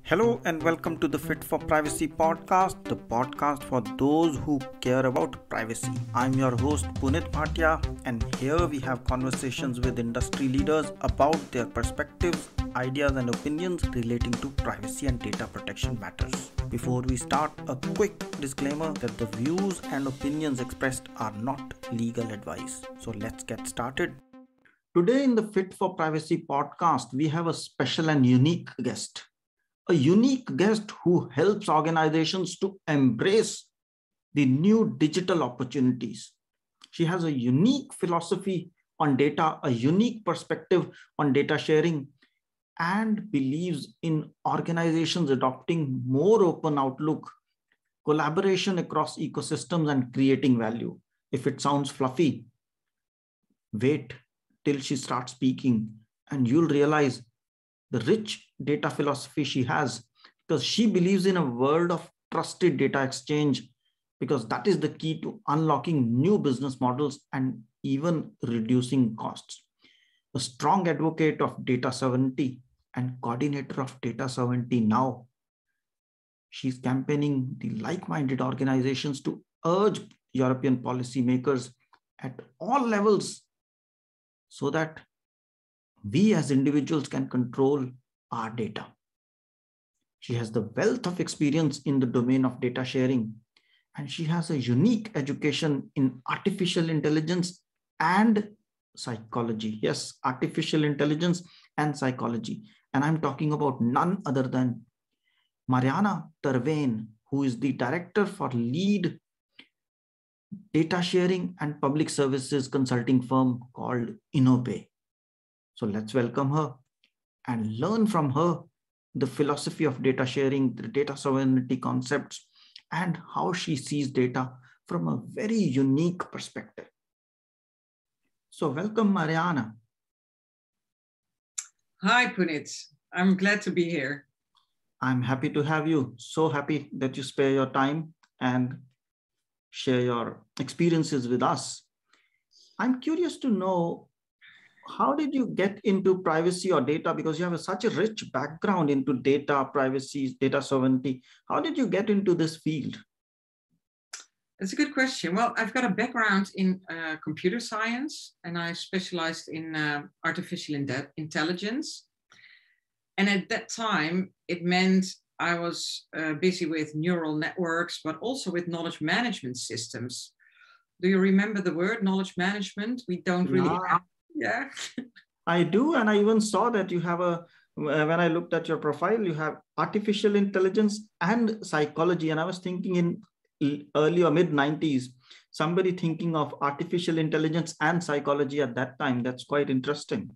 Hello and welcome to the Fit4Privacy Podcast, the podcast for those who care about privacy. I'm your host Punit, and here we have conversations with industry leaders about their perspectives, ideas and opinions relating to privacy and data protection matters. Before we start, a quick disclaimer that the views and opinions expressed are not legal advice. So let's get started. Today in the Fit4Privacy Podcast, we have a special and unique guest. A unique guest who helps organizations to embrace the new digital opportunities. She has a unique philosophy on data, a unique perspective on data sharing, and believes in organizations adopting more open outlook, collaboration across ecosystems, and creating value. If it sounds fluffy, wait till she starts speaking and you'll realize the rich data philosophy she has, because she believes in a world of trusted data exchange, because that is the key to unlocking new business models and even reducing costs. A strong advocate of data sovereignty and coordinator of data sovereignty now. She's campaigning the like-minded organizations to urge European policymakers at all levels so that we as individuals can control our data. She has the wealth of experience in the domain of data sharing, and she has a unique education in artificial intelligence and psychology. Yes, artificial intelligence and psychology. And I'm talking about none other than Mariane ter Veen, who is the director for lead data sharing and public services consulting firm called Innope. So let's welcome her and learn from her the philosophy of data sharing, the data sovereignty concepts, and how she sees data from a very unique perspective. So welcome, Mariane. Hi, Punit. I'm glad to be here. I'm happy to have you. So happy that you spare your time and share your experiences with us. I'm curious to know, how did you get into privacy or data? Because you have such a rich background into data, privacy, data sovereignty. How did you get into this field? That's a good question. Well, I've got a background in computer science, and I specialized in artificial intelligence. And at that time, it meant I was busy with neural networks, but also with knowledge management systems. Do you remember the word knowledge management? We don't really have. Yeah, I do. And I even saw that you have when I looked at your profile, you have artificial intelligence and psychology. And I was thinking in early or mid 90s, somebody thinking of artificial intelligence and psychology at that time. That's quite interesting.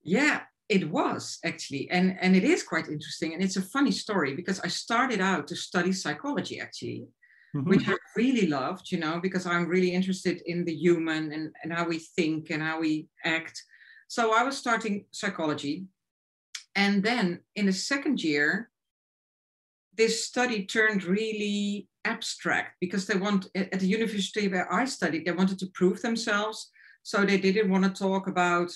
Yeah, it was actually. And it is quite interesting. And it's a funny story because I started out to study psychology actually. Mm-hmm. Which I really loved, because I'm really interested in the human and how we think and how we act. So I was starting psychology. And then in the second year, this study turned really abstract because at the university where I studied, they wanted to prove themselves. So they didn't want to talk about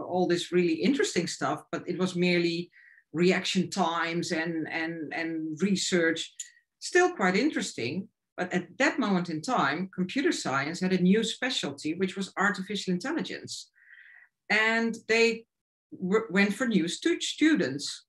all this really interesting stuff, but it was merely reaction times and research. Still quite interesting. But at that moment in time, computer science had a new specialty, which was artificial intelligence. And they went for new students.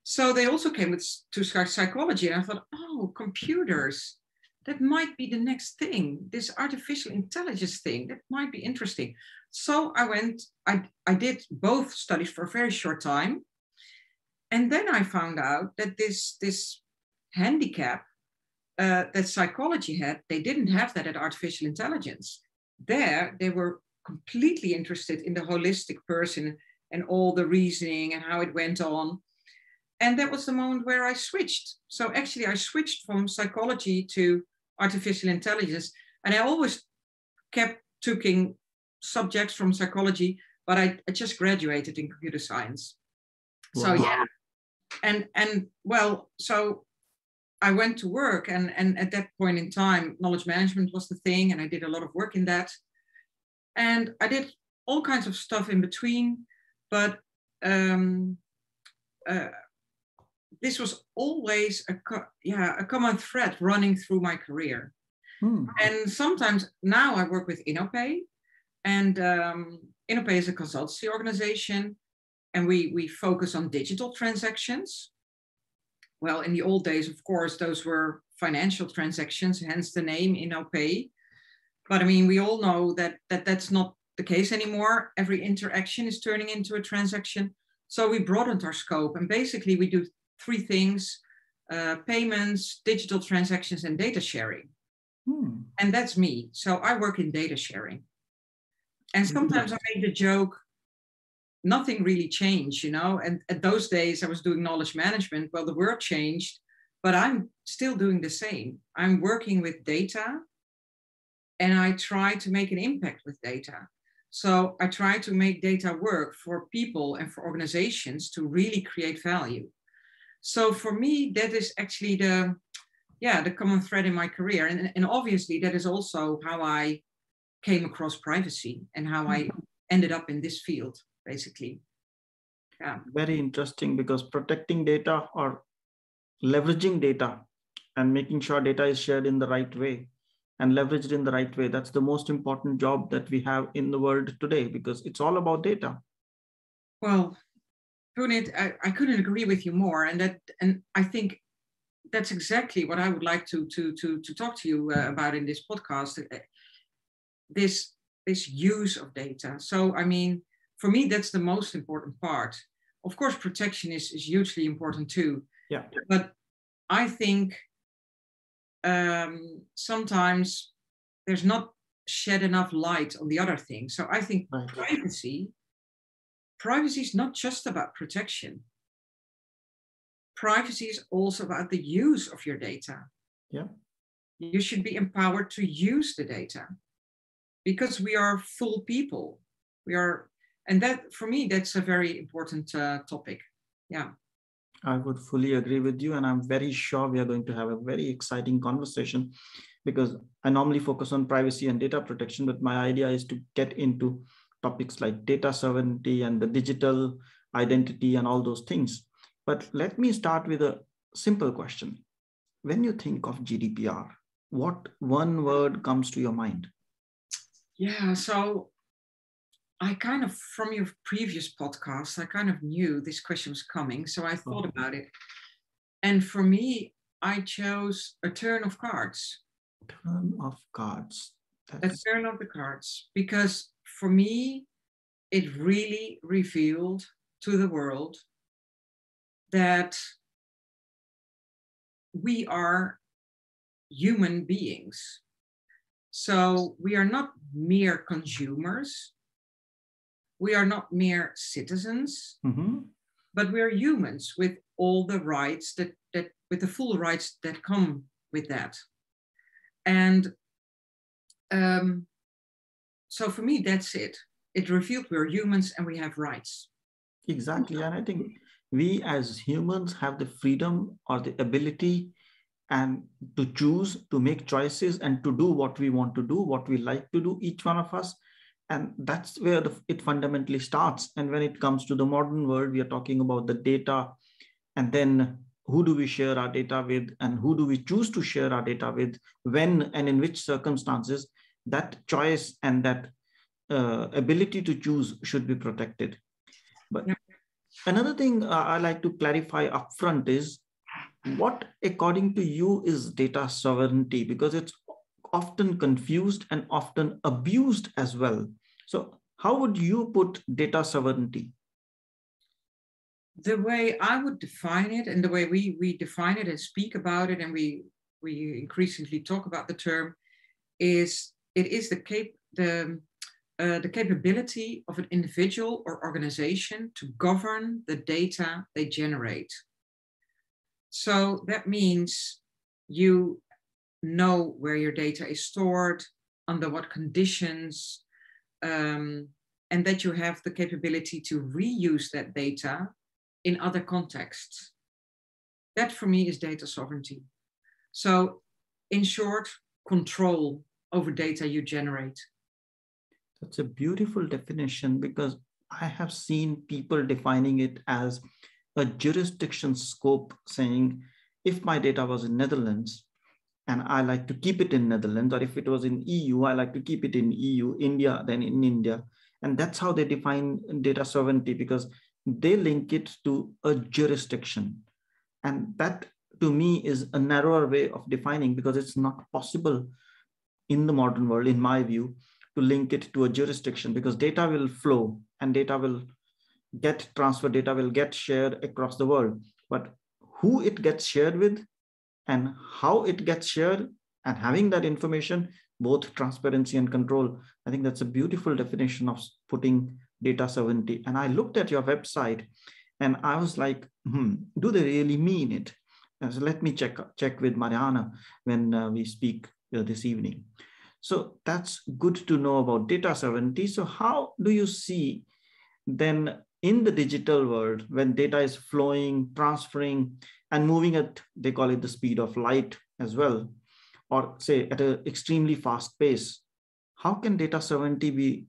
So they also came to psychology. And I thought, oh, computers, that might be the next thing. This artificial intelligence thing, that might be interesting. So I did both studies for a very short time. And then I found out that this handicap that psychology had, they didn't have that at artificial intelligence. There, they were completely interested in the holistic person and all the reasoning and how it went on. And that was the moment where I switched. So actually, I switched from psychology to artificial intelligence. And I always kept taking subjects from psychology, but I just graduated in computer science. Wow. So yeah. And well, so I went to work and at that point in time, knowledge management was the thing. And I did a lot of work in that. And I did all kinds of stuff in between. But this was always a common thread running through my career. And sometimes now I work with Innope, and Innope is a consultancy organization, and we focus on digital transactions. Well, in the old days, of course, those were financial transactions, hence the name Innope. But I mean, we all know that's not the case anymore. Every interaction is turning into a transaction. So we broadened our scope, and basically we do three things: payments, digital transactions, and data sharing. And that's me. So I work in data sharing. And sometimes I make the joke, nothing really changed, you know. And at those days I was doing knowledge management. Well, the world changed, but I'm still doing the same. I'm working with data, and I try to make an impact with data. So I try to make data work for people and for organizations to really create value. So for me, that is actually the common thread in my career. And obviously that is also how I came across privacy and how I ended up in this field, basically. Yeah. Very interesting, because protecting data or leveraging data and making sure data is shared in the right way and leveraged in the right way, that's the most important job that we have in the world today, because it's all about data. Well, Punit, I couldn't agree with you more. And I think that's exactly what I would like to talk to you about in this podcast. This use of data. So, I mean, for me, that's the most important part. Of course, protection is hugely important too. Yeah. But I think sometimes there's not shed enough light on the other things. So I think privacy is not just about protection. Privacy is also about the use of your data. Yeah. You should be empowered to use the data, because we are full people. And that, for me, that's a very important topic. Yeah. I would fully agree with you. And I'm very sure we are going to have a very exciting conversation, because I normally focus on privacy and data protection, but my idea is to get into topics like data sovereignty and the digital identity and all those things. But let me start with a simple question. When you think of GDPR, what one word comes to your mind? Yeah, so I kind of, from your previous podcast, I kind of knew this question was coming. So I thought about it. And for me, I chose a turn of cards. Turn of cards. A turn of the cards. Because for me, it really revealed to the world that we are human beings. So we are not mere consumers. We are not mere citizens, but we are humans with all the rights that with the full rights that come with that. And so for me, that's it. It revealed we're humans and we have rights. Exactly. And I think we as humans have the freedom or the ability and to choose, to make choices and to do what we want to do, what we like to do, each one of us. And that's where it fundamentally starts. And when it comes to the modern world, we are talking about the data, and then who do we share our data with, and who do we choose to share our data with, when and in which circumstances. That choice and that ability to choose should be protected. But another thing I like to clarify upfront is, what according to you is data sovereignty? Because it's often confused and often abused as well. So how would you put data sovereignty? The way I would define it, and the way we define it and speak about it, and we increasingly talk about the term, is it is the capability of an individual or organization to govern the data they generate. So that means you know where your data is stored, under what conditions, and that you have the capability to reuse that data in other contexts. That for me is data sovereignty. So in short, control over data you generate. That's a beautiful definition, because I have seen people defining it as a jurisdiction scope saying, if my data was in Netherlands and I like to keep it in Netherlands, or if it was in EU, I like to keep it in EU, India, then in India. And that's how they define data sovereignty, because they link it to a jurisdiction. And that to me is a narrower way of defining, because it's not possible in the modern world, in my view, to link it to a jurisdiction, because data will flow and data will get transferred, data will get shared across the world. But who it gets shared with and how it gets shared, and having that information, both transparency and control, I think that's a beautiful definition of putting data sovereignty. And I looked at your website and I was like, do they really mean it? And so let me check with Mariana when we speak this evening. So that's good to know about data sovereignty. So how do you see then in the digital world, when data is flowing, transferring, and moving at, they call it the speed of light as well, or say at an extremely fast pace, how can data sovereignty be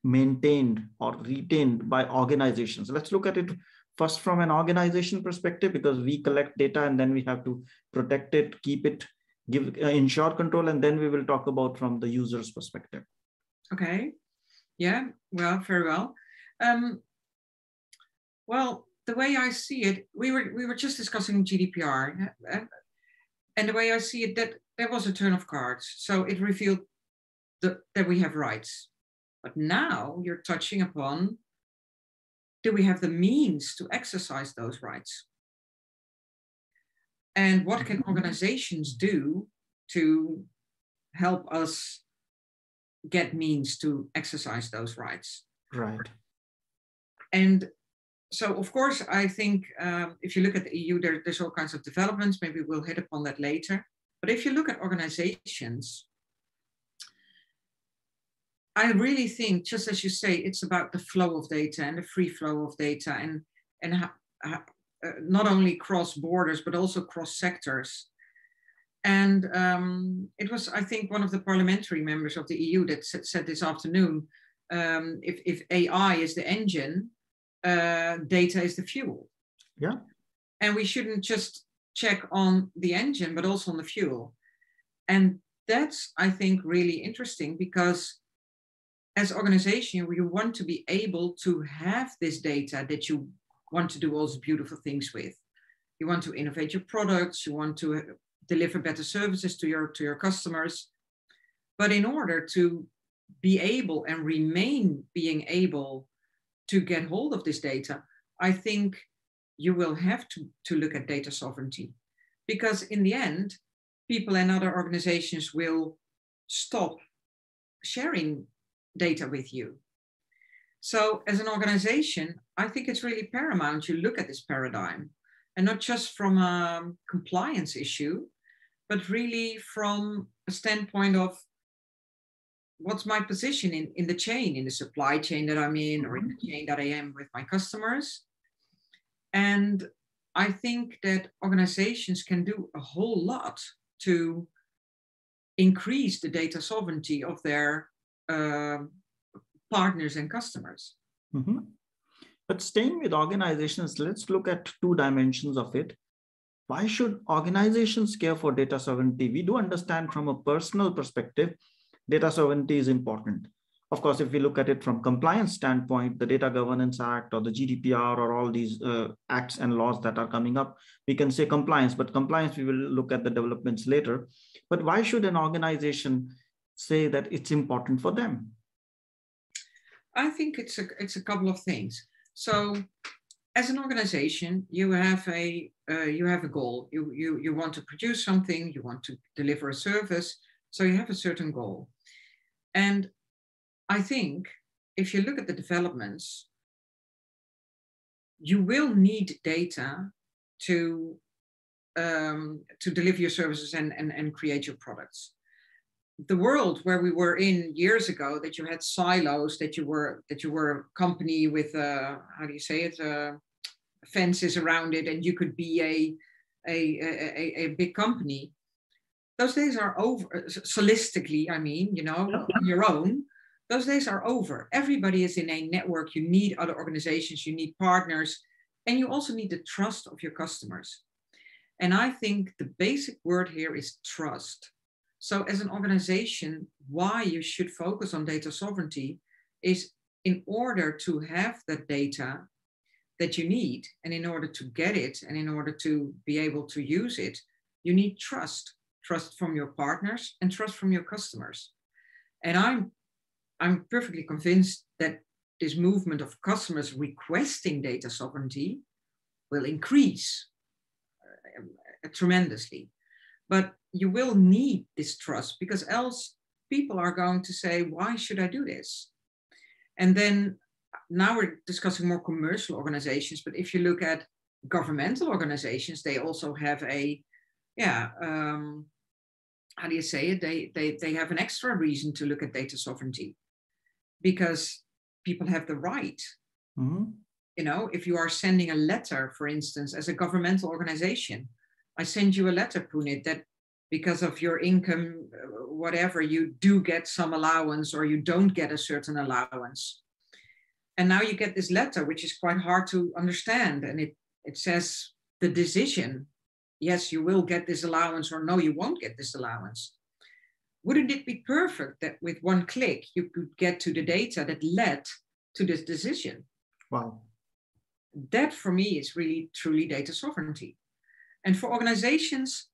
maintained or retained by organizations? Let's look at it first from an organization perspective, because we collect data and then we have to protect it, keep it, give ensure control, and then we will talk about from the user's perspective. Okay. Yeah. Well, very well. Well, the way I see it, we were just discussing GDPR, and the way I see it, that there was a turn of cards. So it revealed that we have rights. But now you're touching upon, do we have the means to exercise those rights? And what can organizations do to help us get means to exercise those rights? Right. And so, of course, I think if you look at the EU, there's all kinds of developments. Maybe we'll hit upon that later. But if you look at organizations, I really think, just as you say, it's about the flow of data and the free flow of data, and not only cross borders, but also cross sectors. And it was, I think, one of the parliamentary members of the EU that said this afternoon, if AI is the engine, data is the fuel. Yeah. And we shouldn't just check on the engine, but also on the fuel. And that's, I think, really interesting, because as organization, you want to be able to have this data that you want to do all these beautiful things with. You want to innovate your products, you want to deliver better services to your customers. But in order to be able and remain being able to get hold of this data, I think you will have to look at data sovereignty. Because in the end, people and other organizations will stop sharing data with you. So as an organization, I think it's really paramount you look at this paradigm, and not just from a compliance issue, but really from a standpoint of what's my position in the chain, in the supply chain that I'm in, or in the chain that I am with my customers. And I think that organizations can do a whole lot to increase the data sovereignty of their partners and customers. Mm-hmm. But staying with organizations, let's look at two dimensions of it. Why should organizations care for data sovereignty? We do understand from a personal perspective, data sovereignty is important. Of course, if we look at it from compliance standpoint, the Data Governance Act or the GDPR or all these acts and laws that are coming up, we can say compliance, but compliance, we will look at the developments later. But why should an organization say that it's important for them? I think it's a couple of things. So as an organization, you have a goal. You want to produce something, you want to deliver a service, so you have a certain goal. And I think if you look at the developments, you will need data to deliver your services and create your products. The world where we were in years ago, that you had silos, that you were a company with how do you say it, fences around it, and you could be a big company. Those days are over. Solistically, I mean, on your own. Those days are over. Everybody is in a network. You need other organizations. You need partners. And you also need the trust of your customers. And I think the basic word here is trust. So as an organization, why you should focus on data sovereignty is in order to have that data that you need, and in order to get it, and in order to be able to use it, you need trust. Trust from your partners and trust from your customers. And I'm perfectly convinced that this movement of customers requesting data sovereignty will increase tremendously. But you will need this trust, because else people are going to say, why should I do this? And then now we're discussing more commercial organizations, but if you look at governmental organizations, they also have a, how do you say it? They have an extra reason to look at data sovereignty, because people have the right. Mm-hmm. You know, if you are sending a letter, for instance, as a governmental organization, I send you a letter, Punit, that because of your income, whatever, you do get some allowance or you don't get a certain allowance. And now you get this letter, which is quite hard to understand. And it says the decision, yes, you will get this allowance, or no, you won't get this allowance. Wouldn't it be perfect that with one click, you could get to the data that led to this decision? Wow. That for me is really, truly data sovereignty. And for organizations,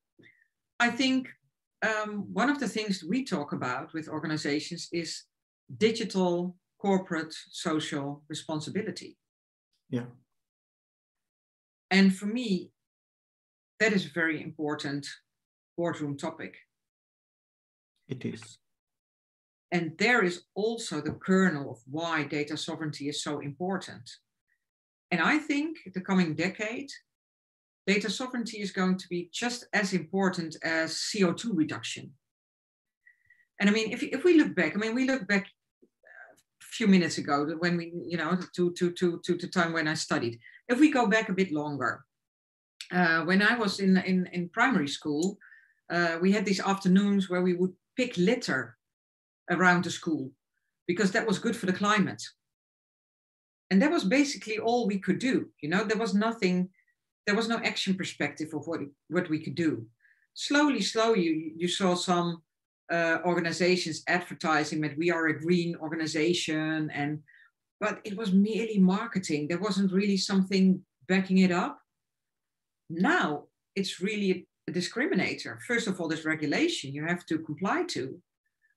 I think one of the things we talk about with organizations is digital corporate social responsibility. Yeah. And for me, that is a very important boardroom topic. It is. And there is also the kernel of why data sovereignty is so important. And I think the coming decade, data sovereignty is going to be just as important as CO2 reduction. And I mean, if we look back, a few minutes ago when we, to the time when I studied. If we go back a bit longer, when I was in primary school, we had these afternoons where we would pick litter around the school because that was good for the climate. And that was basically all we could do. There was nothing, there was no action perspective of what we could do. Slowly, you saw some organizations advertising that we are a green organization, but it was merely marketing. There wasn't really something backing it up. Now it's really a discriminator. First of all, there's regulation you have to comply to,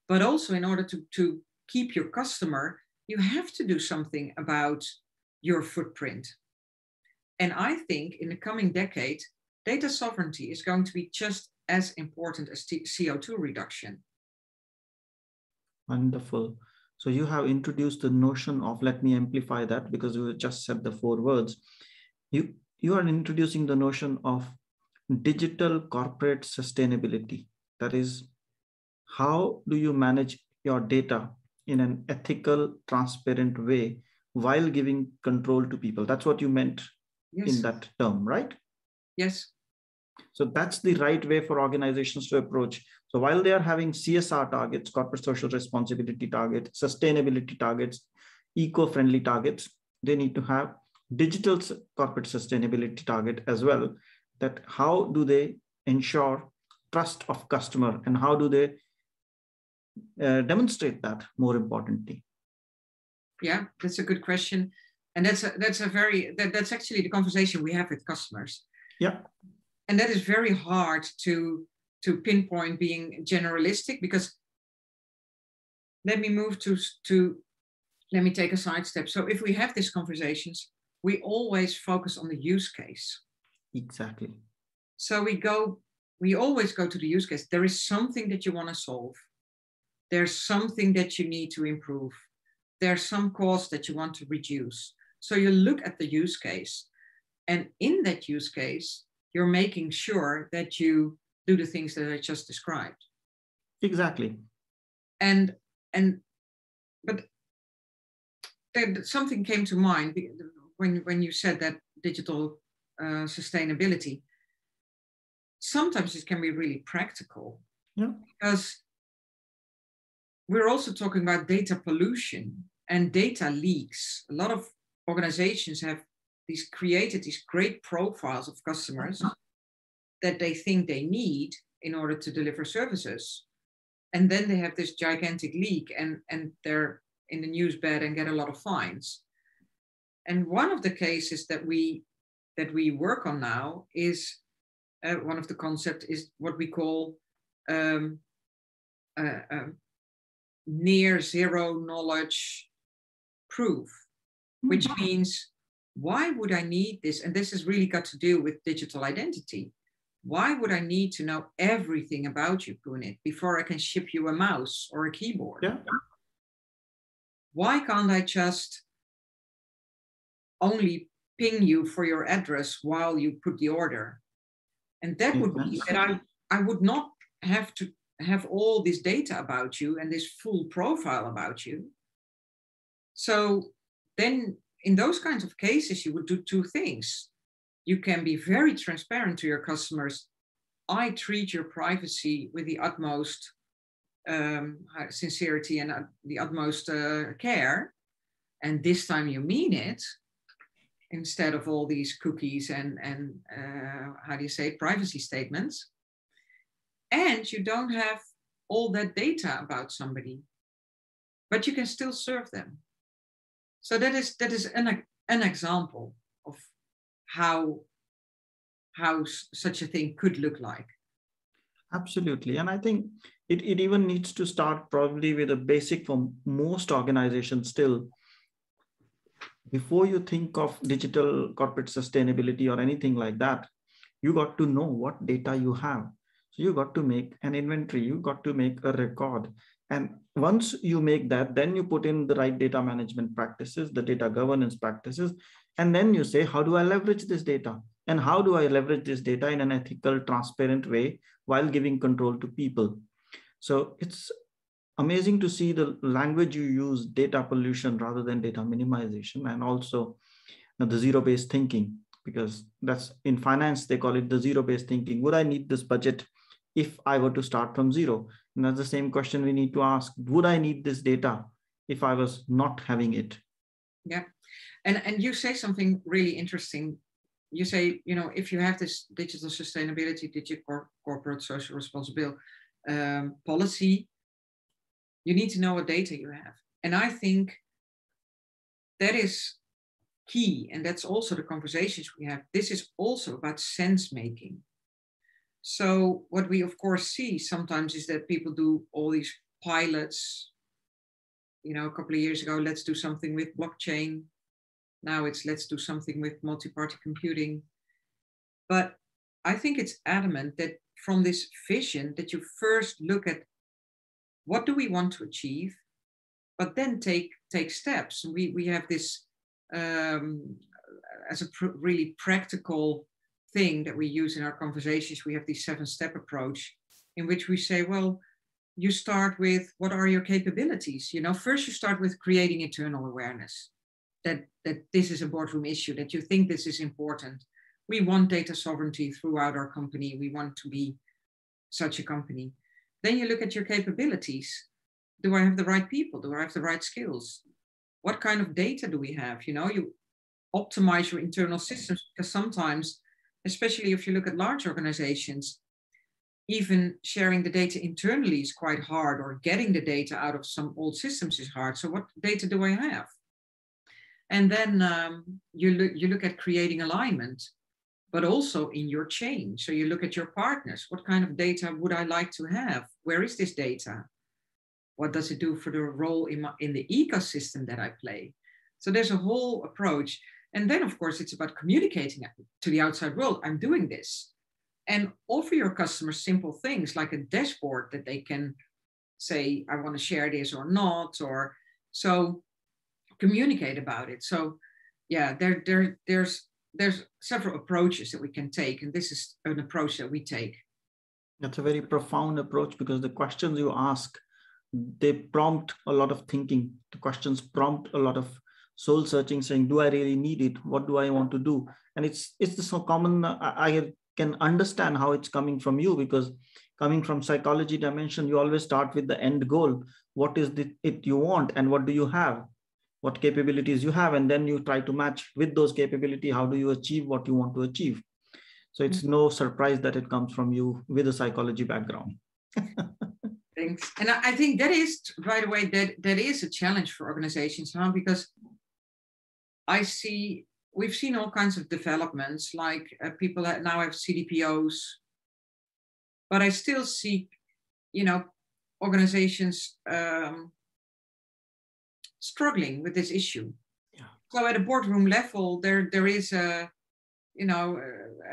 but also in order to keep your customer, you have to do something about your footprint. And I think in the coming decade, data sovereignty is going to be just as important as CO2 reduction. Wonderful. So you have introduced the notion of, let me amplify that because you just said the 4 words. You are introducing the notion of digital corporate sustainability. That is, how do you manage your data in an ethical, transparent way while giving control to people? That's what you meant in that term, right? Yes. So that's the right way for organizations to approach. So while they are having CSR targets, corporate social responsibility targets, sustainability targets, eco-friendly targets, they need to have digital corporate sustainability target as well. That how do they ensure trust of customer, and how do they demonstrate that, more importantly? Yeah, that's a good question. And that's actually the conversation we have with customers. Yeah. And that is very hard to pinpoint being generalistic, because let me take a sidestep. So if we have these conversations, we always focus on the use case. Exactly. So we always go to the use case. There is something that you want to solve. There's something that you need to improve. There's some cost that you want to reduce. So you look at the use case, and in that use case, you're making sure that you do the things that I just described. Exactly. But something came to mind when you said that digital sustainability. Sometimes it can be really practical. Yeah. Because we're also talking about data pollution and data leaks. A lot of organizations have created these great profiles of customers that they think they need in order to deliver services. And then they have this gigantic leak and they're in the news bed and get a lot of fines. And one of the cases that we work on now is one of the concepts is what we call near zero knowledge proof, which means, why would I need this? And this has really got to do with digital identity. Why would I need to know everything about you, Punit, before I can ship you a mouse or a keyboard? Yeah. Why can't I just only ping you for your address while you put the order? And that would mean that I would not have to have all this data about you and this full profile about you. So then in those kinds of cases, you would do two things. You can be very transparent to your customers. I treat your privacy with the utmost sincerity and the utmost care. And this time you mean it, instead of all these cookies and how do you say, privacy statements. And you don't have all that data about somebody, but you can still serve them. So that is an example of how such a thing could look like. Absolutely. And I think it even needs to start probably with a basic for most organizations still. Before you think of digital corporate sustainability or anything like that, you got to know what data you have. So you got to make an inventory, you got to make a record. And once you make that, then you put in the right data management practices, the data governance practices, and then you say, how do I leverage this data? And how do I leverage this data in an ethical, transparent way while giving control to people? So it's amazing to see the language you use, data pollution rather than data minimization, and also the zero-based thinking, because that's in finance, they call it the zero-based thinking. Would I need this budget if I were to start from zero? And that's the same question we need to ask. Would I need this data if I was not having it? Yeah. And you say something really interesting. You say, if you have this digital sustainability, digital corporate social responsibility policy, you need to know what data you have. And I think that is key. And that's also the conversations we have. This is also about sense making. So what we of course see sometimes is that people do all these pilots. A couple of years ago, let's do something with blockchain. Now it's let's do something with multi-party computing. But I think it's adamant that from this vision that you first look at what do we want to achieve, but then take steps. We have this as a really practical thing that we use in our conversations. We have this 7-step approach in which we say, well, you start with what are your capabilities? First you start with creating internal awareness that this is a boardroom issue, that you think this is important. We want data sovereignty throughout our company. We want to be such a company. Then you look at your capabilities. Do I have the right people? Do I have the right skills? What kind of data do we have? You optimize your internal systems, because sometimes, especially if you look at large organizations, even sharing the data internally is quite hard, or getting the data out of some old systems is hard. So what data do I have? And then you look at creating alignment, but also in your chain. So you look at your partners. What kind of data would I like to have? Where is this data? What does it do for the role in the ecosystem that I play? So there's a whole approach. And then, of course, it's about communicating to the outside world. I'm doing this. And offer your customers simple things like a dashboard that they can say, I want to share this or not. Or so communicate about it. So yeah, there's several approaches that we can take. And this is an approach that we take. That's a very profound approach, because the questions you ask, they prompt a lot of thinking. The questions prompt a lot of soul searching, saying, do I really need it? What do I want to do? And it's so common. I can understand how it's coming from you, because coming from psychology dimension, you always start with the end goal. What is it you want and what do you have? what capabilities you have, and then you try to match with those capabilities. How do you achieve what you want to achieve? So it's no surprise that it comes from you with a psychology background. Thanks. And I think that is, by the way, that is a challenge for organizations, huh? Because we've seen all kinds of developments, like people now have CDPOs, but I still see, organizations struggling with this issue. Yeah. So at a boardroom level, there is an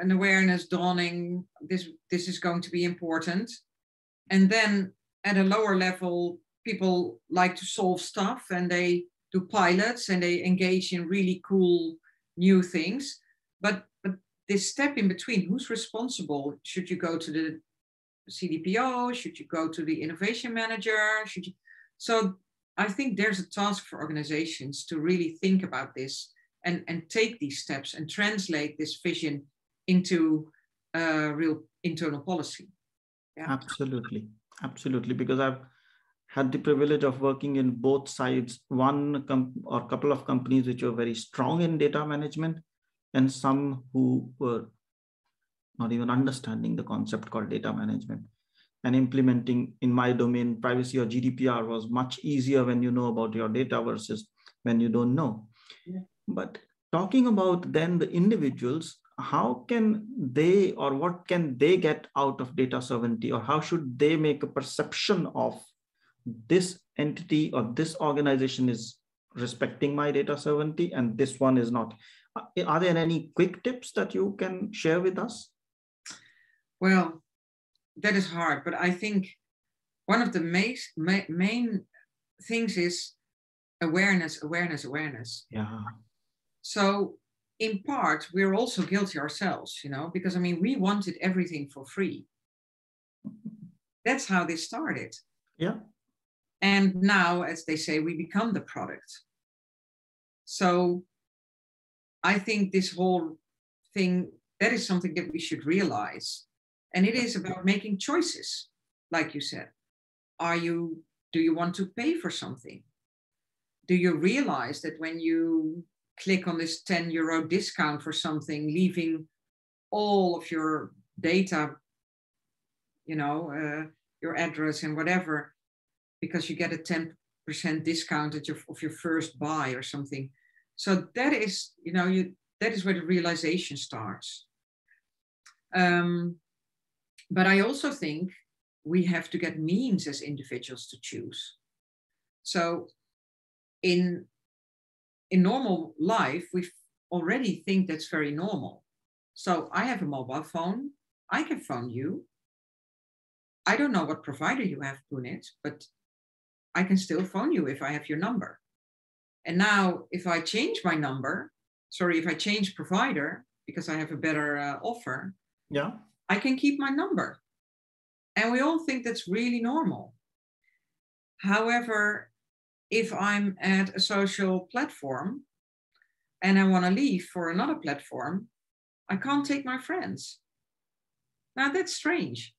awareness dawning. This is going to be important, and then at a lower level, people like to solve stuff, and they do pilots, and they engage in really cool new things. But this step in between, who's responsible? Should you go to the CDPO? Should you go to the innovation manager? So I think there's a task for organizations to really think about this and take these steps and translate this vision into real internal policy. Yeah. Absolutely. Because I've had the privilege of working in both sides, or a couple of companies which were very strong in data management, and some who were not even understanding the concept called data management. And implementing in my domain, privacy or GDPR was much easier when you know about your data versus when you don't know. Yeah. But talking about then the individuals, how can they, or what can they get out of data sovereignty, or how should they make a perception of this entity or this organization is respecting my data sovereignty and this one is not? Are there any quick tips that you can share with us? Well, that is hard, but I think one of the main things is awareness. Yeah. So in part, we're also guilty ourselves, because we wanted everything for free. That's how this started. Yeah. And now, as they say, we become the product. So I think this whole thing, that is something that we should realize. And it is about making choices, like you said. Do you want to pay for something? Do you realize that when you click on this €10 discount for something, leaving all of your data, your address and whatever, because you get a 10% discount of your first buy or something. So that is, that is where the realization starts. But I also think we have to get means as individuals to choose. So in normal life, we already think that's very normal. So I have a mobile phone. I can phone you. I don't know what provider you have, Punit, but I can still phone you if I have your number. And now if I change provider because I have a better offer, yeah, I can keep my number. And we all think that's really normal. However, if I'm at a social platform and I want to leave for another platform, I can't take my friends. Now that's strange.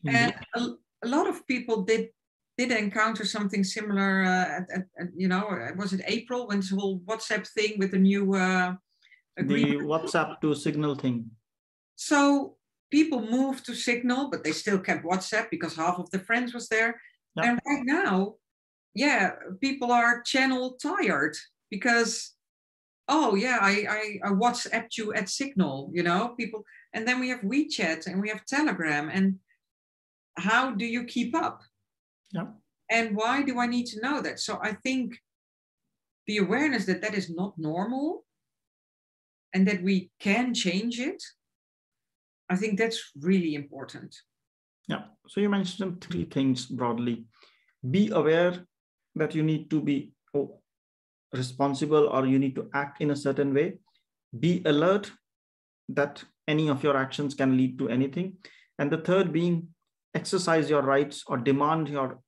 Mm-hmm. And a lot of people did encounter something similar was it April when this whole WhatsApp thing with the new agreement? The WhatsApp to Signal thing. So people moved to Signal, but they still kept WhatsApp because half of the friends was there. Yep. And right now, people are channel tired because, I WhatsApped you at Signal, people. And then we have WeChat and we have Telegram. And how do you keep up? Yeah. And why do I need to know that? So I think the awareness that is not normal and that we can change it, I think that's really important. Yeah. So you mentioned 3 things broadly. Be aware that you need to be responsible or you need to act in a certain way. Be alert that any of your actions can lead to anything. And the third being exercise your rights or demand the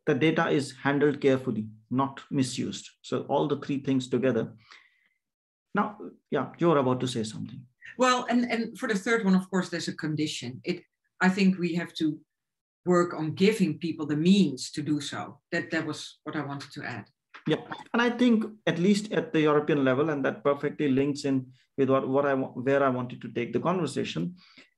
data is handled carefully, not misused. So all the 3 things together. Now, you're about to say something. Well, and for the third one, of course, there's a condition. I think we have to work on giving people the means to do so. That was what I wanted to add. Yeah, and I think at least at the European level, and that perfectly links in with where I wanted to take the conversation.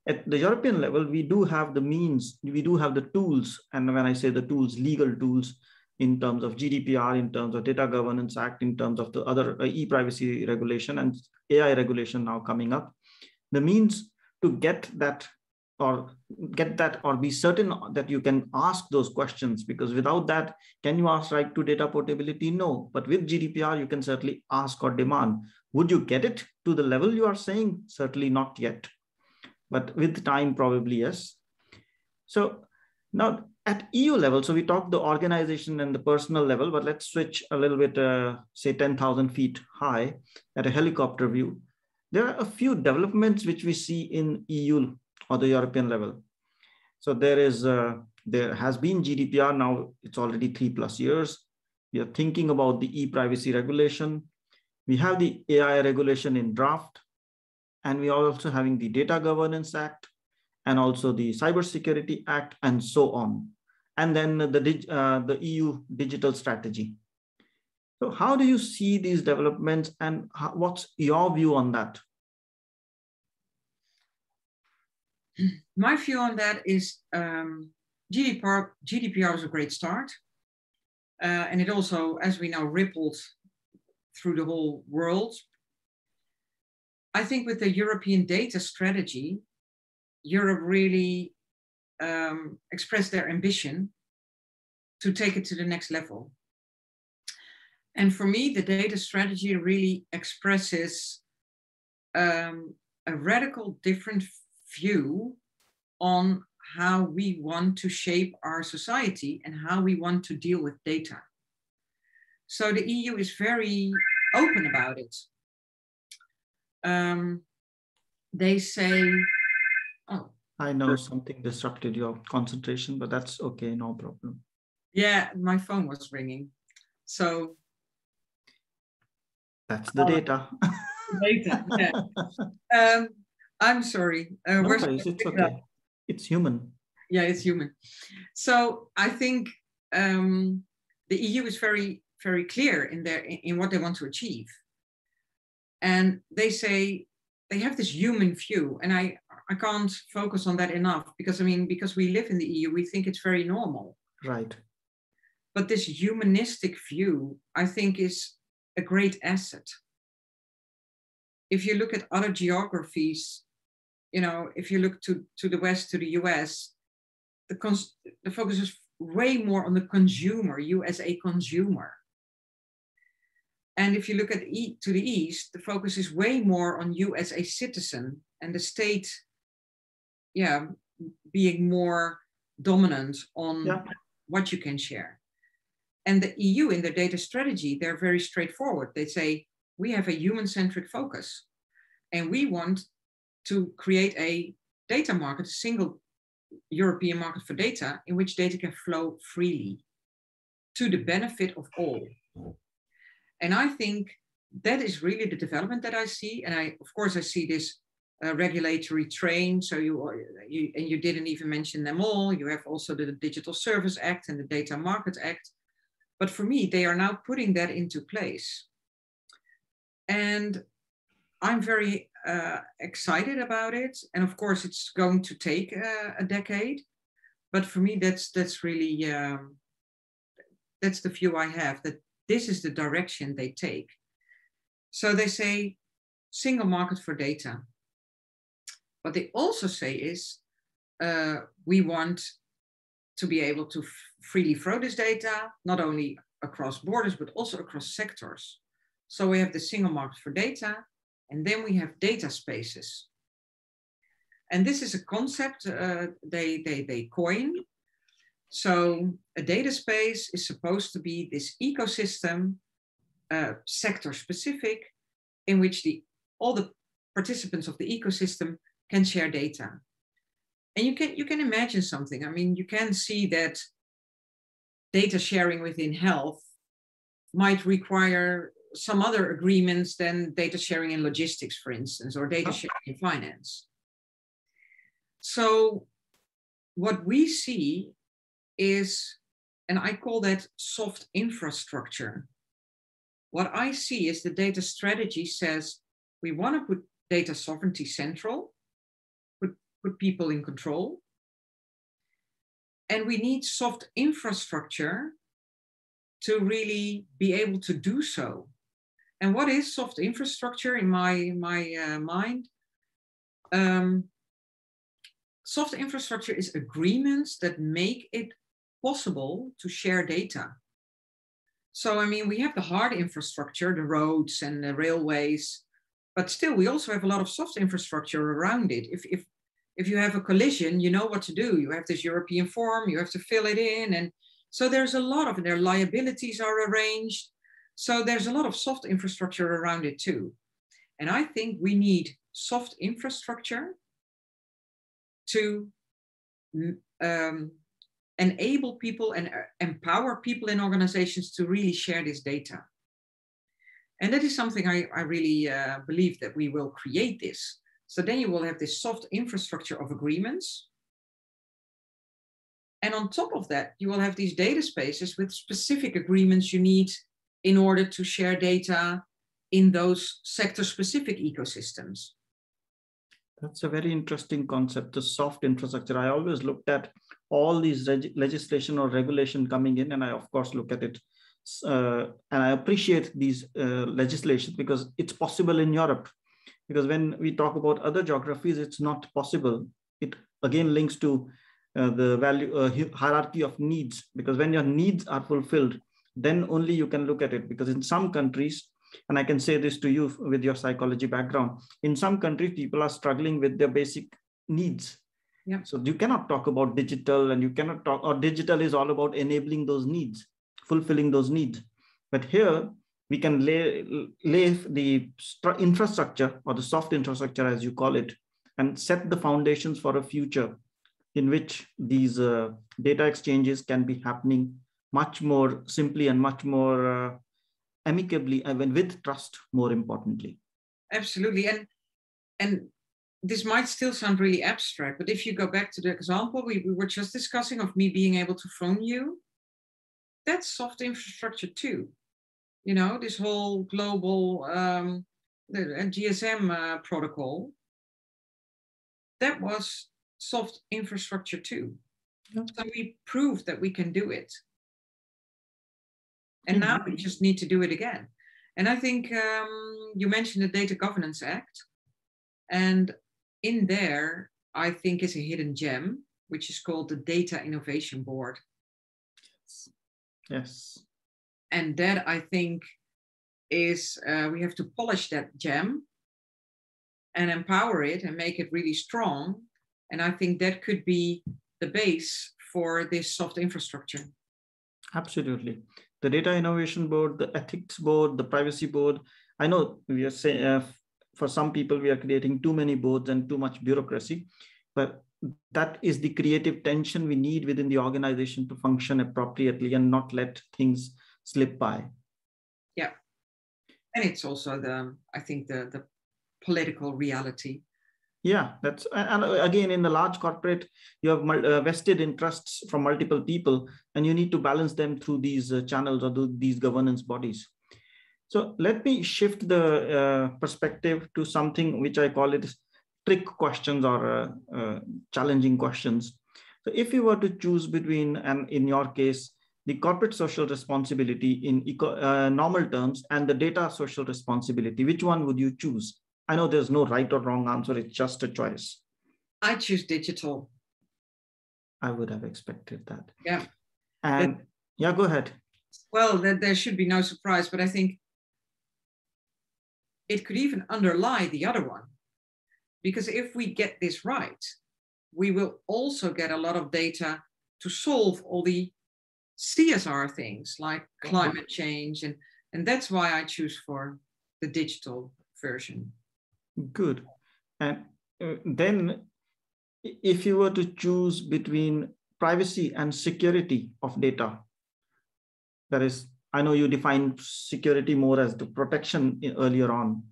At the European level, we do have the means, we do have the tools, and when I say the tools, legal tools, in terms of GDPR, in terms of Data Governance Act, in terms of the other e-privacy regulation and AI regulation now coming up, the means to get that or be certain that you can ask those questions, because without that, can you ask right to data portability? No, but with GDPR, you can certainly ask or demand. Would you get it to the level you are saying? Certainly not yet, but with time, probably yes. So now at EU level, so we talked the organization and the personal level, but let's switch a little bit, say 10,000 feet high at a helicopter view. There are a few developments which we see in EU or the European level. So there has been GDPR now, it's already 3+ years. We are thinking about the e-privacy regulation. We have the AI regulation in draft, and we are also having the Data Governance Act and also the Cybersecurity Act and so on. And then the EU digital strategy. So how do you see these developments, and what's your view on that? My view on that is GDPR was a great start. And it also, as we know, rippled through the whole world. I think with the European data strategy, Europe really expressed their ambition to take it to the next level. And for me, the data strategy really expresses a radical different view on how we want to shape our society and how we want to deal with data. So the EU is very open about it. They say, oh. I know something disrupted your concentration, but that's okay, no problem. Yeah, my phone was ringing. So. That's the data. Data, yeah. I'm sorry. No worries, it's okay. It's human. Yeah, it's human. So I think the EU is very, very clear in what they want to achieve. And they say they have this human view, and I can't focus on that enough because we live in the EU, we think it's very normal. Right. But this humanistic view, I think, is a great asset. If you look at other geographies, if you look to the West, to the US, the focus is way more on the consumer, you as a consumer. And if you look at to the East, the focus is way more on you as a citizen and the state, being more dominant on what you can share. And the EU in their data strategy, they're very straightforward. They say, we have a human-centric focus, and we want to create a data market, a single European market for data, in which data can flow freely to the benefit of all. And I think that is really the development that I see. And of course, I see this regulatory train. So you didn't even mention them all. You have also the Digital Service Act and the Data Market Act. But for me, they are now putting that into place. And I'm very excited about it. And of course, it's going to take a decade. But for me, that's really, that's the view I have, that this is the direction they take. So they say single market for data. What they also say is we want to be able to freely throw this data, not only across borders, but also across sectors. So we have the single market for data, and then we have data spaces. And this is a concept they coin. So a data space is supposed to be this ecosystem, sector specific, in which all the participants of the ecosystem can share data. And you can imagine something. I mean, you can see that data sharing within health might require some other agreements than data sharing in logistics, for instance, or data sharing in finance. So what we see is, and I call that soft infrastructure. What I see is the data strategy says we want to put data sovereignty central, put people in control, and we need soft infrastructure to really be able to do so. And what is soft infrastructure in my mind? Soft infrastructure is agreements that make it possible to share data. So, I mean, we have the hard infrastructure, the roads and the railways, but still we also have a lot of soft infrastructure around it. If you have a collision, you know what to do. You have this European form, you have to fill it in. And so there's a lot of, their liabilities are arranged. So there's a lot of soft infrastructure around it too. And I think we need soft infrastructure to enable people and empower people in organizations to really share this data. And that is something I really believe that we will create this. So then you will have this soft infrastructure of agreements. And on top of that, you will have these data spaces with specific agreements you need in order to share data in those sector-specific ecosystems. That's a very interesting concept, the soft infrastructure. I always looked at all these legislation or regulation coming in, and I, of course, look at it. And I appreciate these legislation because it's possible in Europe. Because when we talk about other geographies, it's not possible. It again links to the value hierarchy of needs, because when your needs are fulfilled, then only you can look at it. Because in some countries, and I can say this to you with your psychology background, in some countries, people are struggling with their basic needs. Yeah. So you cannot talk about digital, and you cannot talk, or digital is all about enabling those needs, fulfilling those needs. But here we can lay the infrastructure, or the soft infrastructure, as you call it, and set the foundations for a future in which these data exchanges can be happening much more simply and much more amicably, and with trust, more importantly. Absolutely. And this might still sound really abstract, but if you go back to the example we were just discussing of me being able to phone you, that's soft infrastructure too. You know, this whole global GSM protocol, that was soft infrastructure too. Yeah. So we proved that we can do it. And now we just need to do it again. And I think you mentioned the Data Governance Act. And in there, I think is a hidden gem, which is called the Data Innovation Board. Yes. And that, I think, is we have to polish that gem and empower it and make it really strong. And I think that could be the base for this soft infrastructure. Absolutely. The Data Innovation Board, the Ethics Board, the Privacy Board. I know we are saying for some people, we are creating too many boards and too much bureaucracy, but that is the creative tension we need within the organization to function appropriately and not let things slip by. Yeah. And it's also I think the political reality. Yeah, and again, in the large corporate, you have vested interests from multiple people, and you need to balance them through these channels or these governance bodies. So let me shift the perspective to something which I call it trick questions or challenging questions. So if you were to choose between, and in your case, the corporate social responsibility in normal terms and the data social responsibility, which one would you choose? I know there's no right or wrong answer. It's just a choice. I choose digital. I would have expected that. Yeah. And yeah, go ahead. Well, there should be no surprise, but I think it could even underlie the other one. Because if we get this right, we will also get a lot of data to solve all the CSR things like climate change. And that's why I choose for the digital version. Good. And then if you were to choose between privacy and security of data, that is, I know you defined security more as the protection earlier on.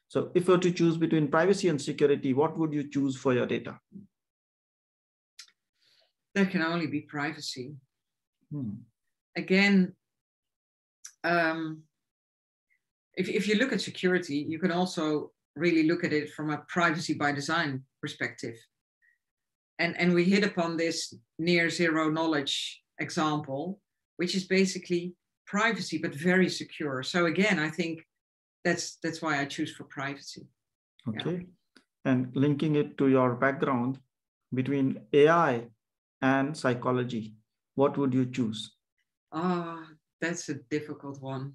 So if you were to choose between privacy and security, what would you choose for your data? There can only be privacy. Again, if you look at security, you can also really look at it from a privacy by design perspective. And we hit upon this near zero knowledge example, which is basically privacy, but very secure. So again, I think that's why I choose for privacy. Okay. Yeah. And linking it to your background between AI and psychology, what would you choose? That's a difficult one.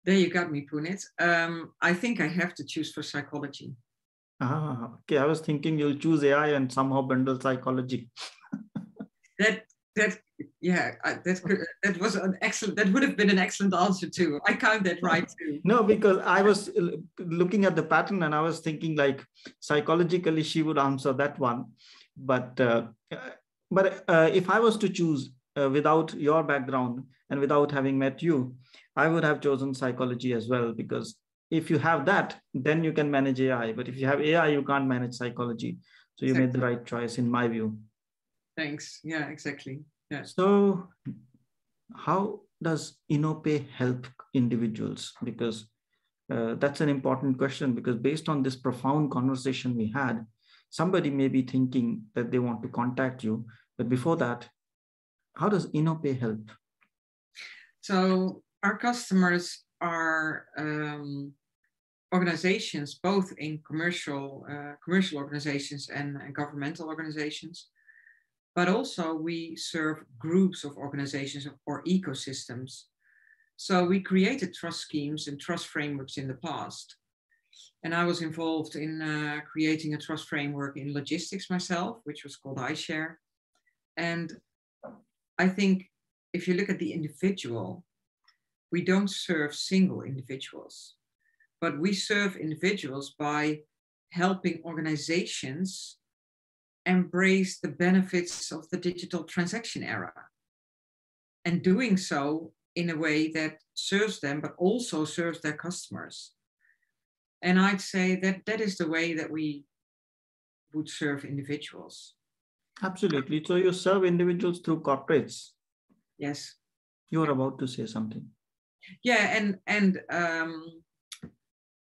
There you got me, Punit. I think I have to choose for psychology. Okay. I was thinking you'll choose AI and somehow bundle psychology. That was an excellent. That would have been an excellent answer too. I count that right too. No, because I was looking at the pattern and I was thinking like psychologically she would answer that one, but if I was to choose without your background and without having met you, I would have chosen psychology as well, because if you have that, then you can manage AI. But if you have AI, you can't manage psychology. So you made the right choice in my view. Thanks. Yeah, exactly. Yeah. So how does Innope help individuals? Because that's an important question, because based on this profound conversation we had, somebody may be thinking that they want to contact you. But before that, how does Innope help? So our customers are organizations, both in commercial organizations and governmental organizations. But also we serve groups of organizations or ecosystems. So we created trust schemes and trust frameworks in the past. And I was involved in creating a trust framework in logistics myself, which was called iShare. And I think if you look at the individual, we don't serve single individuals, but we serve individuals by helping organizations embrace the benefits of the digital transaction era, and doing so in a way that serves them, but also serves their customers. And I'd say that is the way that we would serve individuals. Absolutely. So you serve individuals through corporates. Yes. You were about to say something. Yeah, and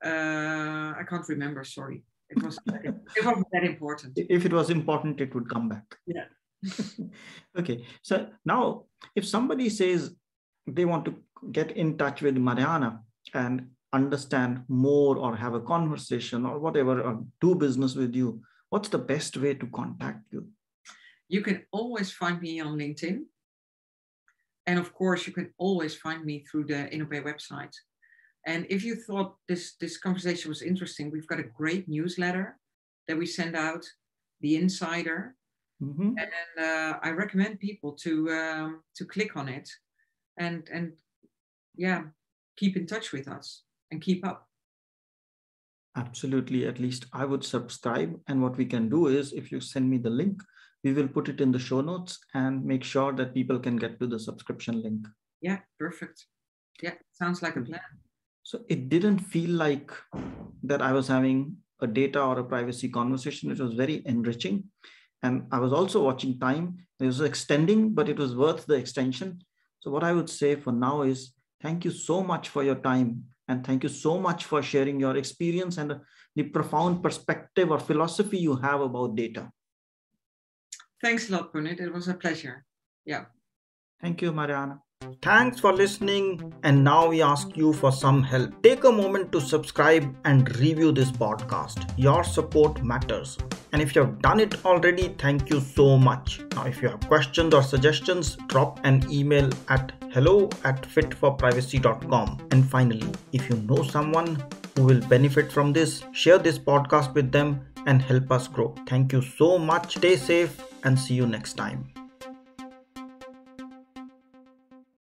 I can't remember, sorry. It wasn't that important. If it was important, it would come back. Yeah. Okay. So now, if somebody says they want to get in touch with Mariana and understand more or have a conversation or whatever, or do business with you, what's the best way to contact you? You can always find me on LinkedIn. And of course, you can always find me through the Innope website. And if you thought this conversation was interesting, we've got a great newsletter that we send out, The Insider. Mm-hmm. And I recommend people to click on it and keep in touch with us and keep up. Absolutely. At least I would subscribe. And what we can do is, if you send me the link, we will put it in the show notes and make sure that people can get to the subscription link. Yeah, perfect. Yeah, sounds like a plan. So it didn't feel like that I was having a data or a privacy conversation. It was very enriching. And I was also watching time. It was extending, but it was worth the extension. So what I would say for now is thank you so much for your time. And thank you so much for sharing your experience and the profound perspective or philosophy you have about data. Thanks a lot, Punit. It was a pleasure. Yeah. Thank you, Mariana. Thanks for listening. And now we ask you for some help. Take a moment to subscribe and review this podcast. Your support matters. And if you have done it already, thank you so much. Now, if you have questions or suggestions, drop an email at hello@fit4privacy.com. And finally, if you know someone who will benefit from this, share this podcast with them and help us grow. Thank you so much. Stay safe and see you next time.